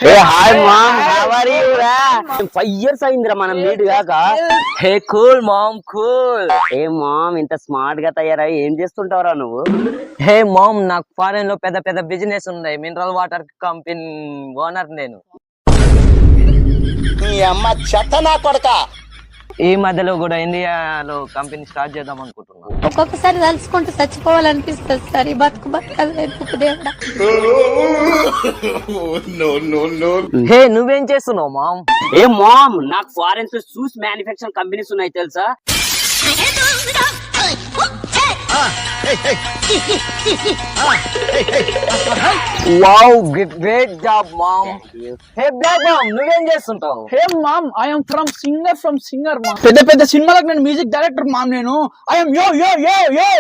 Hi మామ్, how are you రా? 5 years అయిందిరా మనం మీట్ కాక. హే కూల్ మామ్, కూల్. ఏ మామ్, ఇంత స్మార్ట్ గా తయారై ఏం చేస్తుంటావురా నువ్వు? హే మామ్, నాకు ఫారెన్ లో పెద్ద పెద్ద బిజినెస్ ఉన్నాయి. మినరల్ వాటర్ కంపెనీ ఓనర్ నేను. నీ అమ్మ చెత్త నా కొడక. ఈ మధ్యలో కూడా ఇండియాలో కంపెనీ స్టార్ట్ చేద్దాం అనుకుంటున్నాను. ఒక్కొక్కసారి తలుచుకుంటూ చచ్చిపోవాలనిపిస్తుంది సార్. ఈ బతుకు బతకలేదు దేవుడా. హే నువ్వేం చేస్తున్నావు మామ్? ఏ మామ్, నాకు ఫారెన్ లో షూస్ మ్యానుఫ్యాక్చరింగ్ కంపెనీస్ ఉన్నాయి తెలుసా? వావ్, గ్రేట్ జాబ్ మామ్. హే బ్లాక్ మామ్, నువ్వేం చేస్తుంటావు? హే మామ్, ఐఎమ్ ఫ్రమ్ సింగర్ మామ్. పెద్ద పెద్ద సినిమాలకు నేను మ్యూజిక్ డైరెక్టర్ మామ్. నేను ఐఎమ్ యో యో యో యో.